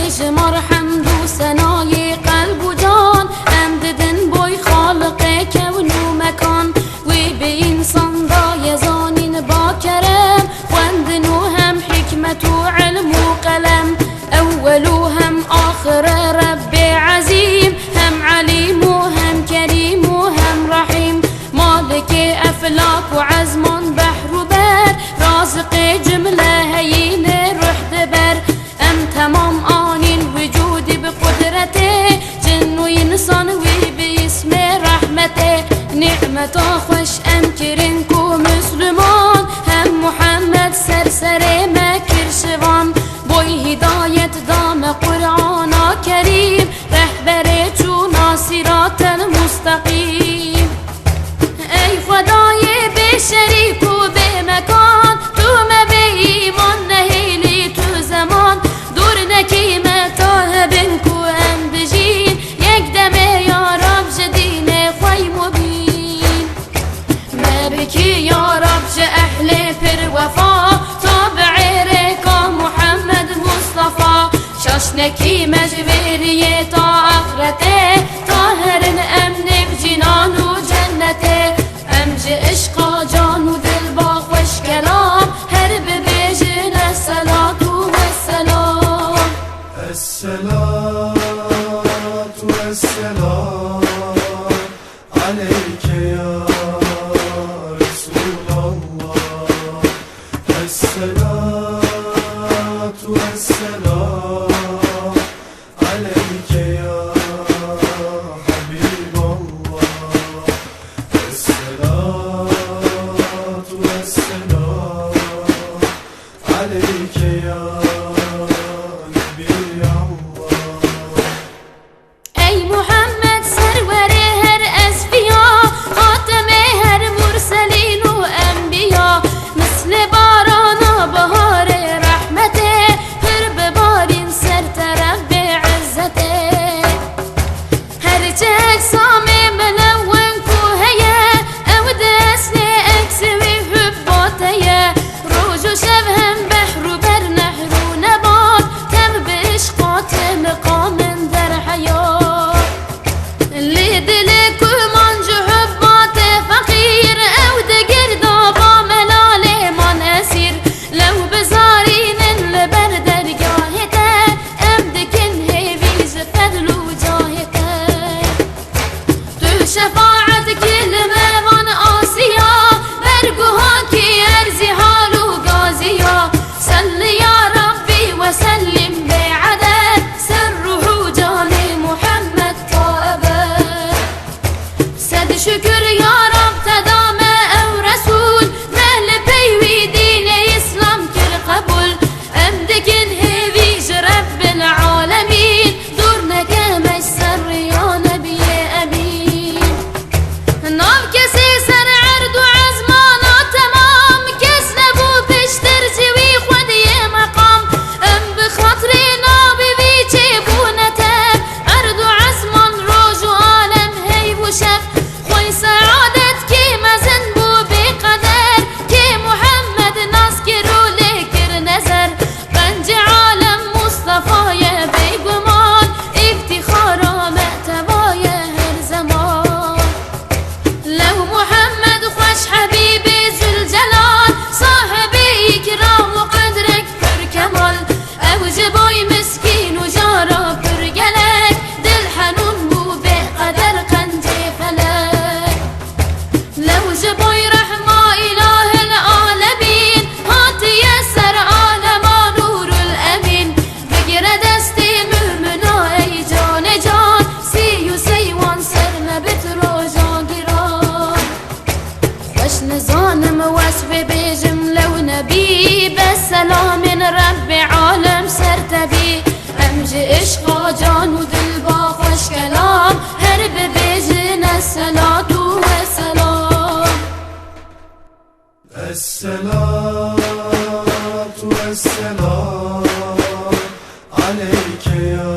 بجمر حمد و ثنای قلب و جان، ام ددن بوی خالق کون و مکان، وی به انسان دای زانین با کرم، خوندن و هم حکمت و علم و قلم، اول و هم آخر رب عظیم، هم علیم و هم کریم و هم رحیم، مالک افلاک و عزمان بحر و بر، رازق جمله هین روح دبر، ام تمام آن الوجود بقدرته، جن و انسان وی باسم رحمته، نعمت خوش ام کرن کو مسلمان، هم محمد سرسر مکر شوان، بوی هدایت دام قرآن کریم، رهبر چون صراط المستقیم. ای خدای به شریک و به مکان، تو به ایمان نهیلی تو زمان، دور نکی متا بن کو ام بجین، یک دمه یا رب جدین خوی مبین، ما بکی یا رب جه اهل پر وفا، تابع رکا محمد مصطفى، شاشنکی مجبریه تا آخرته، طاهرن امن بجنان و جنته، امج عشقا جان و دل با خوش کلام، هر ببیجن الصلاة والسلام. الصلاة والسلام عليك يا رسول الله، الصلاة والسلام عليك يا حبيب الله، الصلاة والسلام عليك يا نبي الله. ای محمد سرور هر اسفیا، خاتم هر مرسلین و انبیا، مثل باران بهار رحمته، پر ببارین سر طرف به عزته، هرچه اجسام ملون کوهیه، او دست اکس وی حباتیه، روز و شب هم بحر و بر نهر و نبات، تم به عشقات مقام در حیات، لی دل کمان جو حبات فقیر، او دگر دابا ملال من اسیر، لو بزارین لبر درگاهته، ام دکن هیویز فضل و جاهته، تو شفاعت کلمه وان آسیا، برگوها کی ارزی حال و گازیا، صلی یا ربی و سلم بعدد، سره جان محمد تا ابد، صد شکر یا رب تدام او رسول، مهل پیوی دین اسلام کر قبول، ام دکن هیویج رب العالمین، دور نکمش سر یا نبی امین، نام کسی سر عرض و عزمانا تمام، کس نبو پشتر جوی خودی مقام، ام بخاطر نابی وی چه بونتم، عرض و عزمان روز و عالم هی و شب، خوی سعادت که مزن بو بقدر، که محمد ناس کرو لکر نظر، بنج عالم مصطفی بیگمان، افتخار معتبای هر زمان، لو محمد خوش حبیب ذوالجلال، صاحب اکرام و قدرک پر کمال، اوج بوی مسکین و جارا پر گلک، دل حنون بو به قدر قنج فلک، لو جبوی رحمه اله العالمین، هاتی سر عالم نور الامین، بگیر دست مؤمنا ای جان جان، سی و سیوان سر نبت روزان گیران، خوش نزانم وصف بجم لو نبی، بسلام رب عالم سر تبی، امج عشقا جان و دل با خوش کلام، هر ببیجن الصلاة والسلام. الصلاة والسلام عليك يا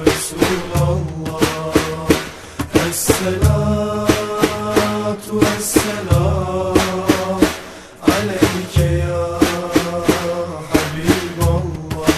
رسول الله، الصلاة والسلام عليك يا حبيب الله،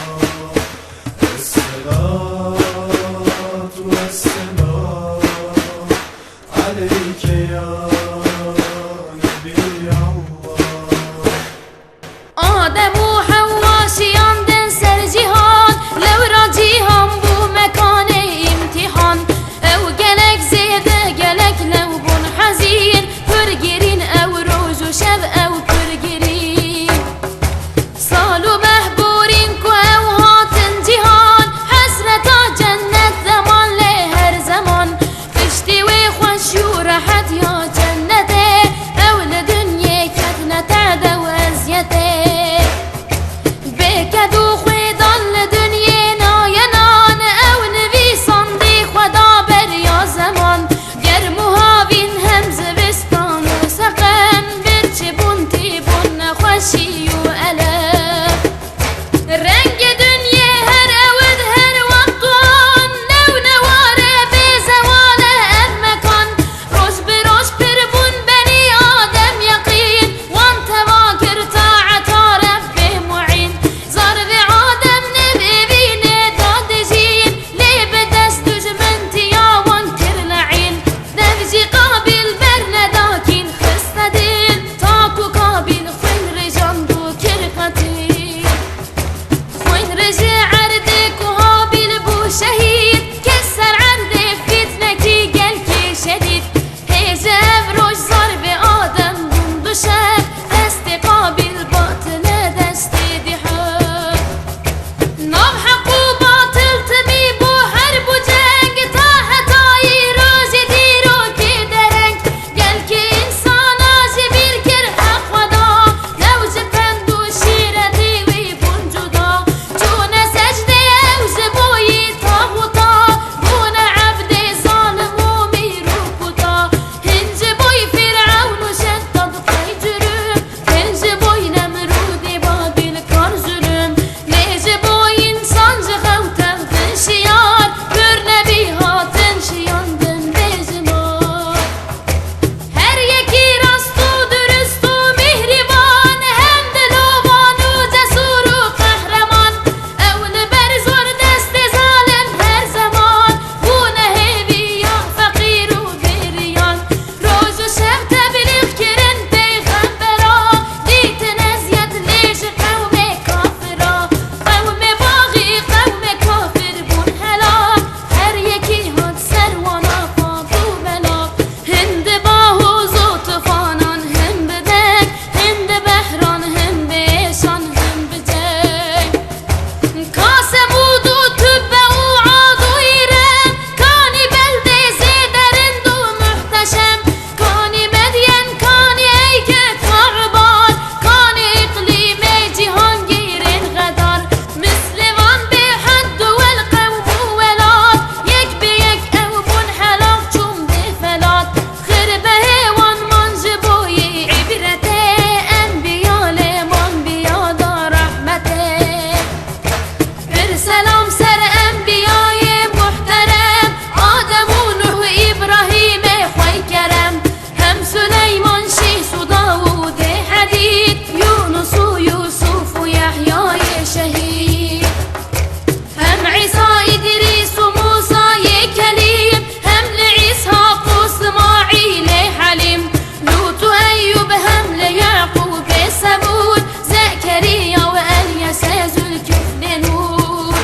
ثمود زكريا وإلياس ذو الكفل نور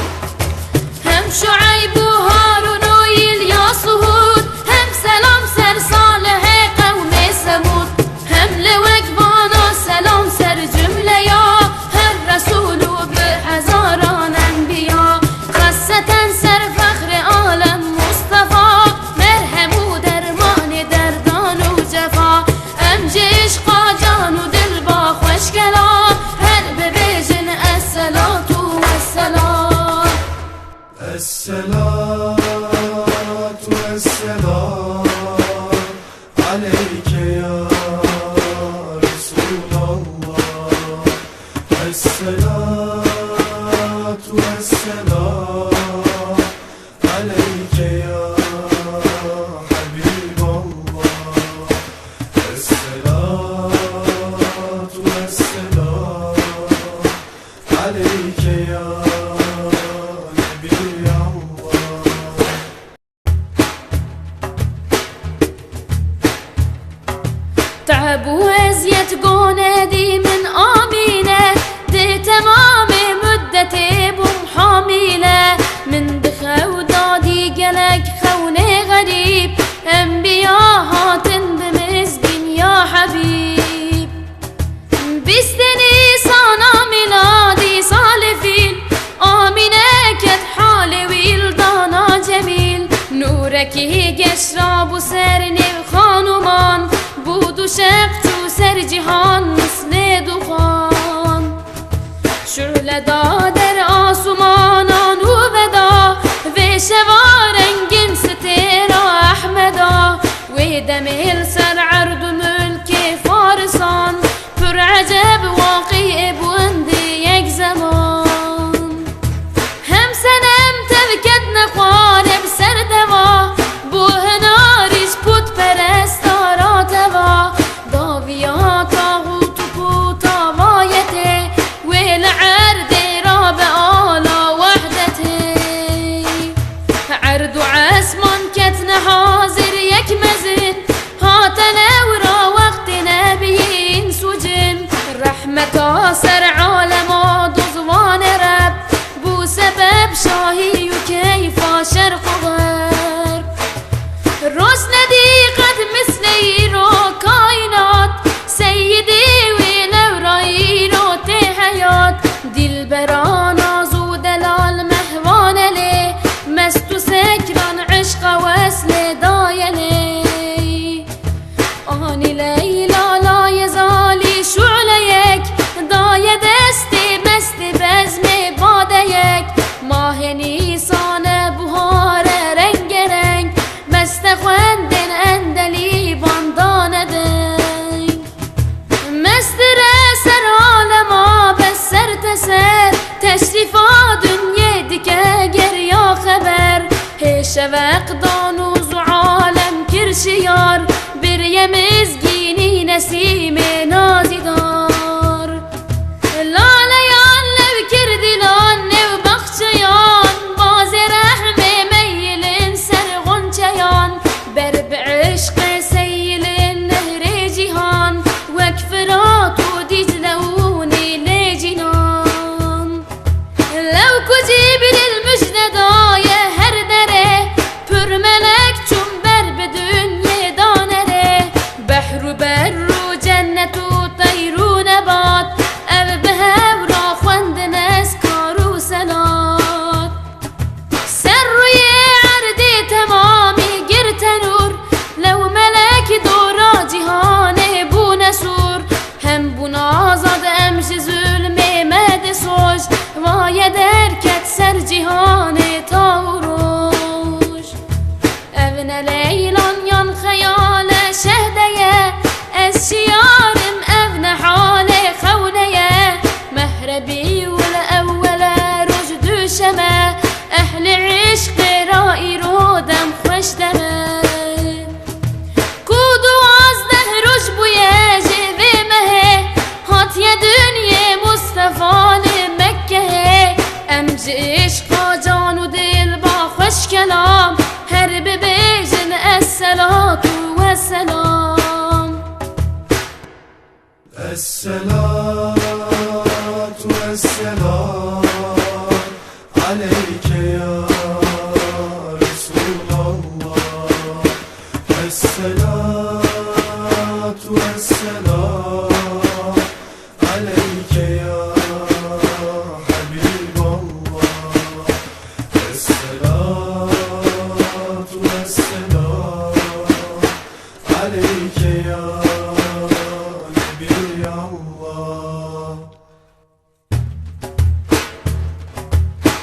هم شعيب وهارون وإلياس وهود هم سلام سر صالح قوم ثمود هم لوقبانا سلام سر جملة يا هر رسول بهزاران انبياء خاصة سر فخر عالم مصطفى مرهم و درمان دردان و جفا امجي عشقا جان و دل با خوشگلا هر ببیجن الصلاة والسلام الصلاة والسلام عليك يا رسول الله الصلاة والسلام عليك يا حبيب الله الصلاة والسلام عليك يا نبي الله تعب وازيت قوندي من آمينة دي تمام مدتي بم حاملة من دخا ودادي قلق خوني غريب انبياء هاتن بمزقين يا حبيب بستني صانا ميلادي صالفين آمينة كد حالي ويلدانا جميل نورك قشراب وسرني الخانومان بود شق تو سر جهان مثل دخان شعله در آسمانان و بدا و شوارنگین ستیرا احمدا و دمیل سر عرض ملک فارسان پر عجب واقع بوندی یک زمان هم سنم تبکت نخوارب سر دوا بو هناریش پود پرستارا توا داویا تاغوت و پوتا وایته ویل عرد را به آلا وحدته عرض و عسمان کتن حاضر یک مزن هاتن ورا وقت نبیین سجن رحمتا سر عالما دزوان رب بو سبب شاهی و کیفا شرق و غرب روز ندیقت مثل ایرو کائنات سیدی ویلو را ایرو تی حیات دل بران آزو دلال مهوان لی مست و سکران عشق وصل دایلی آنی لیلا لای زالی شعله یک دای دستی مست بزم باده یک ماه نیسان بهار رنگ رنگ مست خوندن اندلی باندان دنگ مست سر عالما بس سر تسر تشریفا دنیا دیگه گریا خبر هش وقدان و زو عالم کرشیار بر مزگینی نسیم نازیدار لالیان لب کردی لان و بخشیان باز رحم میلن سر غنچیان بر بعشق سیل نهر جهان وک فرات و دیجلونی لجنان لو کجیب للمجد دای هر دره پر ملک چون بر بدنیا دانره بحر و بر و جنت و طیر و نبات او به را خوندن از کار و سلات سر روی عرض تمامی گرت نور لو ملک دورا جهان بو نسور هم بو نازد امش ظلم مد سوش وای درکت سر جهان تاوروش اون لیلان یان خیال شهده از شیارم اون حال خونه مهربی والاول رجد شمه اهل عشق رای رو دم خوش دمه کودو از ده رج بویه جوه مه هات یه دنیا مصطفان مکه امج عشقا جان و دل با خوش کلام هر ببیجن الصلاة والسلام الصلاة والسلام عليك يا رسول الله. الصلاة والسلام عليك يا حبيب الله. الصلاة والسلام عليك يا نبي الله.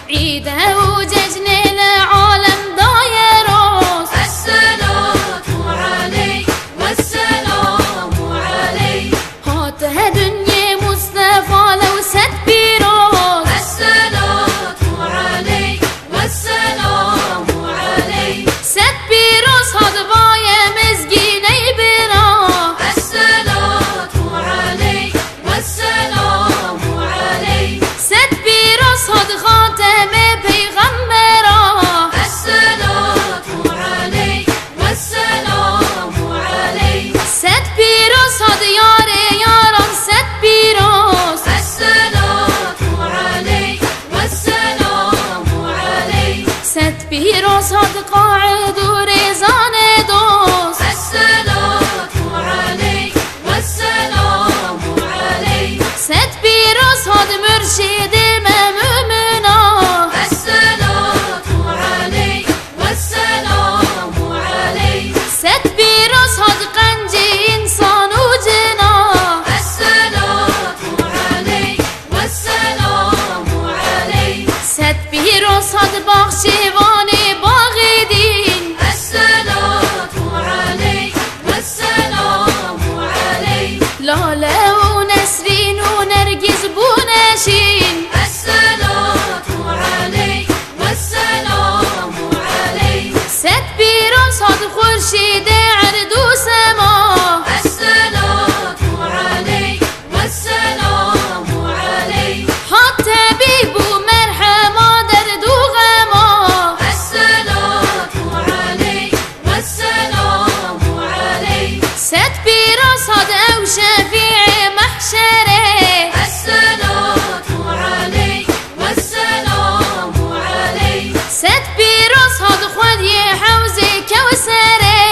عيد وججن العالم داير راس. الصلاة عليك والسلام عليك. هاتها دنيا مصطفى لو ست براس. الصلاة عليك والسلام عليك. ست براس هاد بايا مزقيني برا. الصلاة عليك والسلام عليك. ست براس هاد خاتم بيغمرا. الصلاة عليك والسلام عليك. ست براس هاد ياري يارم ست براس. الصلاة عليك والسلام عليك. ست براس هاد قاعد ورزان دوس. الصلاة عليك والسلام عليك. ست براس هاد مرشد مؤمنا. الصلاة عليك والسلام عليك. ست براس هاد قنجي إنسان وجنا. الصلاة عليك والسلام عليك. ست براس هاد بخشواني باغدين. الصلاة عليك والسلام عليك. لالا ونسرين ونرجس بوناشين. الصلاة عليك والسلام عليك. ست براس هاد خورشيد عرض وسما. الصلاة عليك والسلام عليك. حتى بيبو مرحمة درد وغما. الصلاة عليك والسلام عليك. ست براس هاد أو شفيع محشره. الصلاة عليك والسلام عليك. ست براس هاد خود يحوزي كوسره.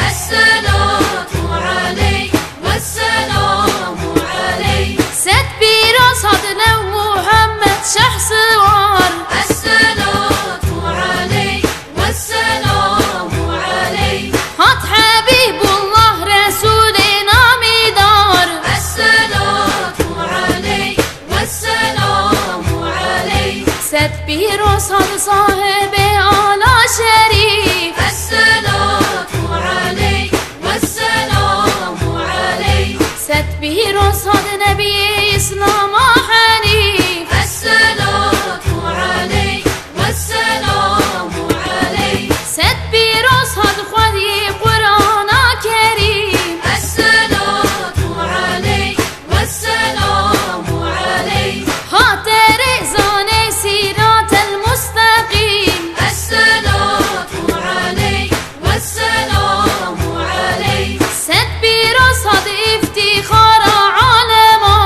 الصلاة عليك والسلام عليك. ست براس هاد لو محمد شحصوار. الصلاة عليك والسلام عليك. هات حبيب الله رسولنا مدار. الصلاة عليك والسلام عليك. ست براس هاد صاحب على شريف. الصلاة عليك والسلام عليك. ست براس هاد نبي إسلام حنيف. الصلاة عليك والسلام عليك. ست براس هاد خدي قرآن كريم. الصلاة عليك والسلام عليك. هات رزان سيرات المستقيم. الصلاة عليك والسلام عليك. ست براس هاد افتخار عالما.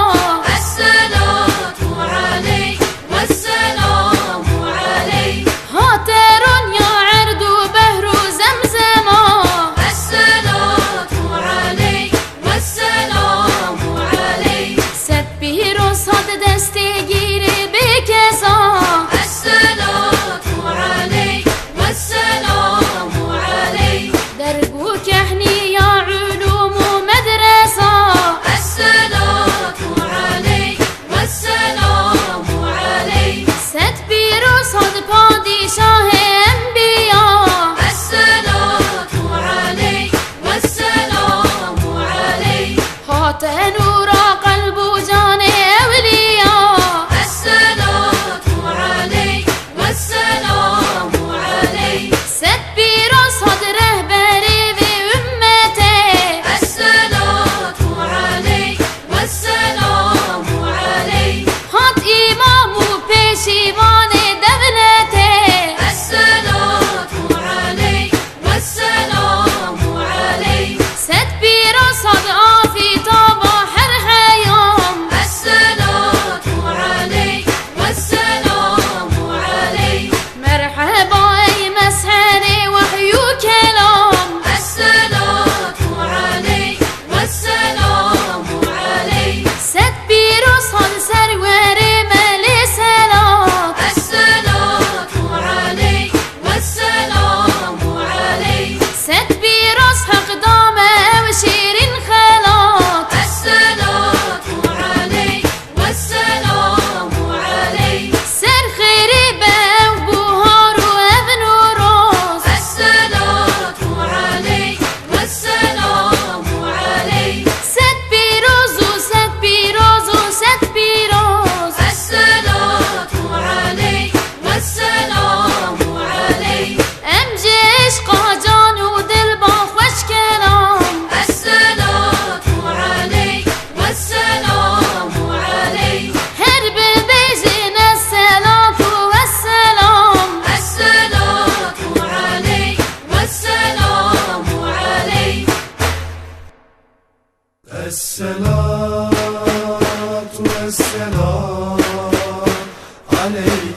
الصلاة والسلام عليك